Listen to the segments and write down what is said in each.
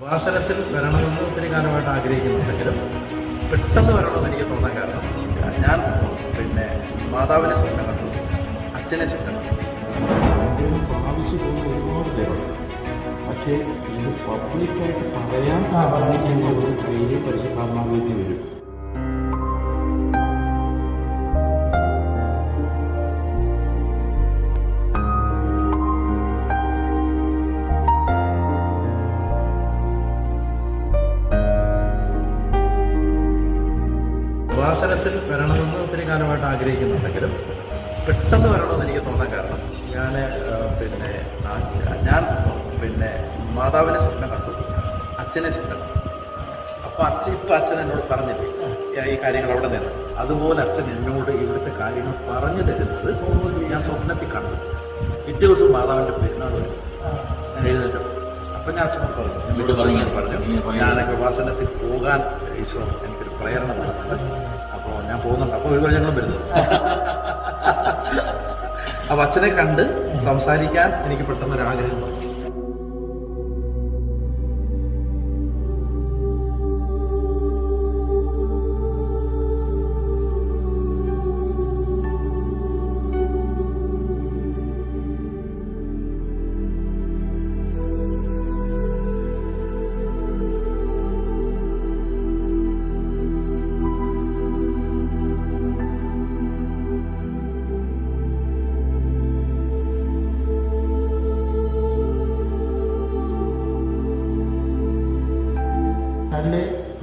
വാസനത്തിൽ വരണമെന്ന് ഒത്തിരി കാലമായിട്ട് ആഗ്രഹിക്കുന്നുണ്ടെങ്കിലും പെട്ടെന്ന് വരണമെന്ന് എനിക്ക് തോന്നാൻ കാരണം ഞാൻ മാതാവിനെ സ്വപ്നം കണ്ടു, അച്ഛനെ സ്വപ്നം കണ്ടു. പ്രാവശ്യം പോകുന്ന ഒരുപാട് പേരുണ്ട്. പക്ഷേ ഇത് പബ്ലിക്കായിട്ട് പറയാൻ പറഞ്ഞിരിക്കുന്ന ഒരു ധൈര്യം പരിശുദ്ധാത്മാവിലേക്ക് വരും. വാസനത്തിൽ വരണമെന്ന് ഒത്തിരി കാലമായിട്ട് ആഗ്രഹിക്കുന്നുണ്ടെങ്കിലും പെട്ടെന്ന് വരണമെന്ന് എനിക്ക് തോന്നാൻ കാരണം ഞാൻ മാതാവിനെ സ്വപ്നം കണ്ടു, അച്ഛനെ സ്വപ്നം കണ്ടു. അപ്പോൾ അച്ഛൻ എന്നോട് പറഞ്ഞില്ലേ ഈ കാര്യങ്ങൾ അവിടെ നിന്ന്, അതുപോലെ അച്ഛൻ എന്നോട് ഇവിടുത്തെ കാര്യങ്ങൾ പറഞ്ഞു തരുന്നത് ഞാൻ സ്വപ്നത്തിൽ കണ്ടു. പിറ്റേ ദിവസം മാതാവിൻ്റെ പെരുന്നാൾ വരും, ഞാൻ എഴുന്നേറ്റു. അപ്പം ഞാൻ അച്ഛനോട് പറഞ്ഞു ഞാനൊക്കെ വാസനത്തിൽ പോകാൻ ഈശോ എനിക്കൊരു പ്രേരണ നൽകുന്നുണ്ട്, അപ്പോൾ ഞാൻ പോകുന്നുണ്ട്. അപ്പോൾ ഒരു ഞങ്ങളും വരുന്നത്. അപ്പോൾ അച്ഛനെ കണ്ട് സംസാരിക്കാൻ എനിക്ക് പെട്ടെന്നൊരാഗ്രഹം വന്നു.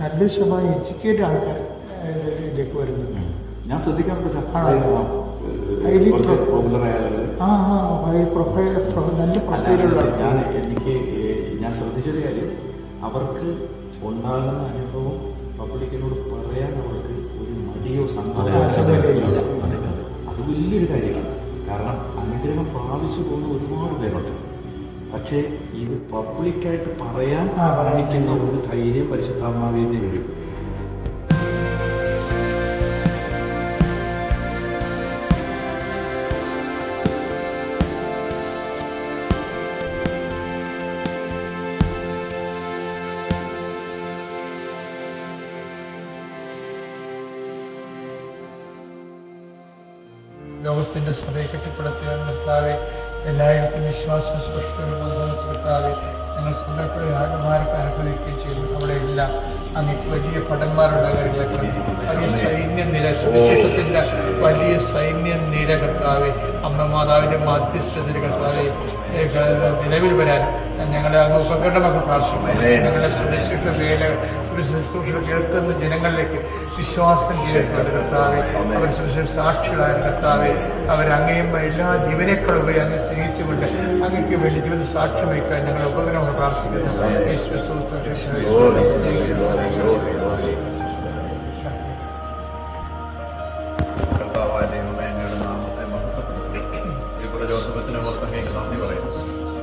നല്ല ശതമാനം എഡ്യൂക്കേറ്റഡ് ആൾക്കാർ ഇതിലേക്ക് വരുന്നത് ഞാൻ ശ്രദ്ധിക്കാറുണ്ട്. നല്ല പ്രൊഫൈലുള്ള ഞാൻ ശ്രദ്ധിച്ചത് കാര്യം അവർക്ക് ഉണ്ടാകുന്ന അനുഭവം പബ്ലിക്കിനോട് പറയാൻ അവർക്ക് ഒരു മടിയോ സങ്കടമോ അത് വലിയൊരു കാര്യമാണ്. കാരണം അനുഗ്രഹം പ്രാപിച്ചു പോകുന്ന ഒരുപാട് പേരുണ്ട്. പക്ഷേ ഇത് പബ്ലിക്കായിട്ട് പറയാൻ കാണിക്കുന്ന ഒരു ധൈര്യം പരിശുദ്ധാത്മാവിൽ വരും. ലോകത്തിന്റെ സഭയെ കെട്ടിപ്പടുത്തുക നിർത്താതെ എല്ലായിടത്തും വിശ്വാസം സ്പഷ്ടമാകത്താതെ ഞങ്ങൾ സന്ദർഭ ആത്മാർക്ക് അനുഭവിക്കുകയും ചെയ്തു. അവിടെ എല്ലാം അങ്ങ് വലിയ ഭടന്മാരുണ്ടാകാറുള്ള വലിയ സൈന്യനിര, സുവിശേഷത്തിൻ്റെ വലിയ സൈന്യനിര കർത്താവെ, അമ്മ മാതാവിൻ്റെ മാധ്യസ്ഥതയിൽ കർത്താവെ നിലവിൽ വരാൻ ഞങ്ങളെ അങ്ങ് ഉപകരണമൊക്കെ പ്രാർത്ഥിക്കുന്നു. ഞങ്ങളുടെ സുവിശേഷ വേല ശുശ്രൂഷ കേൾക്കുന്ന ജനങ്ങളിലേക്ക് വിശ്വാസം ചെയ്തിട്ടുണ്ട് കർത്താവെ. അവർ സുവിശേഷ സാക്ഷികളായ കർത്താവെ, അവരങ്ങയും എല്ലാ ജീവനേക്കാളുപരി അങ്ങ് സ്നേഹിച്ചുകൊണ്ട് അങ്ങയ്ക്ക് വേണ്ടി ജീവിത സാക്ഷ്യം വയ്ക്കാൻ ഞങ്ങൾ ഉപകരണമൊക്കെ പ്രാർത്ഥിക്കുന്നു.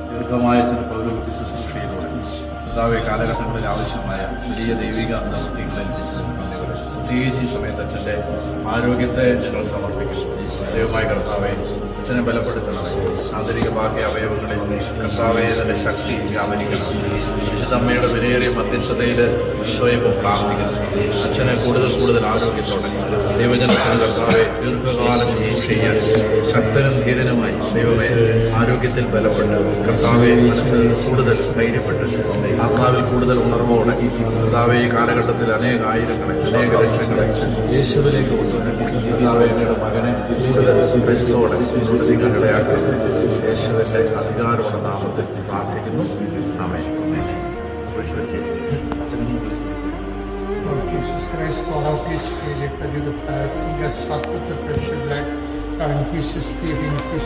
ദീർഘമായ ചില പൗരോഹിത്യ ശുശ്രൂഷയിലൂടെ കർത്താവെ കാലഘട്ടങ്ങളിൽ ആവശ്യമായ വലിയ ദൈവിക ദൗത്യങ്ങളെ ഏൽപ്പിച്ചതിന് നന്ദി പറയുന്നു. പ്രത്യേകിച്ച് ഈ സമയത്ത് അച്ഛൻ്റെ ആരോഗ്യത്തെ ഞങ്ങൾ സമർപ്പിക്കുന്നു. ദൈവമായ കർത്താവെ, അച്ഛനെ ബലപ്പെടുത്തണമേ. ആന്തരിക ബാഹ്യ അവയവങ്ങളിൽ കർത്താവെ അതിൻ്റെ ശക്തി വ്യാപരിക്കണം. വിശുദ്ധമ്മയുടെ വിലയേറിയ മധ്യസ്ഥതയിൽ ഈശോയെ പ്രാർത്ഥിക്കുന്നു. അച്ഛനെ കൂടുതൽ ആരോഗ്യത്തോടെ ദൈവജനത്തിന് കർത്താവെ ദീർഘകാലം ശുശ്രൂഷ ചെയ്യാൻ ശക്തനും ധീരനുമായി ദൈവമേ ആരോഗ്യത്തിൽ ബലപ്പെട്ട് കർത്താവെ മനസ്സിൽ കൂടുതൽ ധൈര്യപ്പെട്ട് ആത്മാവിൽ കൂടുതൽ ഉണർവോടെ കർത്താവെ ഈ കാലഘട്ടത്തിൽ അനേക ആയിരങ്ങളെ അനേക ലക്ഷങ്ങളെ യേശുവിലേക്ക് കൊണ്ടുവരണം. കർത്താവെ ഞങ്ങളുടെ മകനെ കൂടുതൽ കരുത്തോടെ നിങ്ങളിടയാക്കണം. യേശുവിൻ്റെ അധികാരമുള്ള നാമത്തിൽ പ്രാർത്ഥിക്കുന്നു. ആമേൻ. Lord Jesus Christ, pour out His Spirit, that you the fire, just up with the precious blood, and Jesus, spirit in His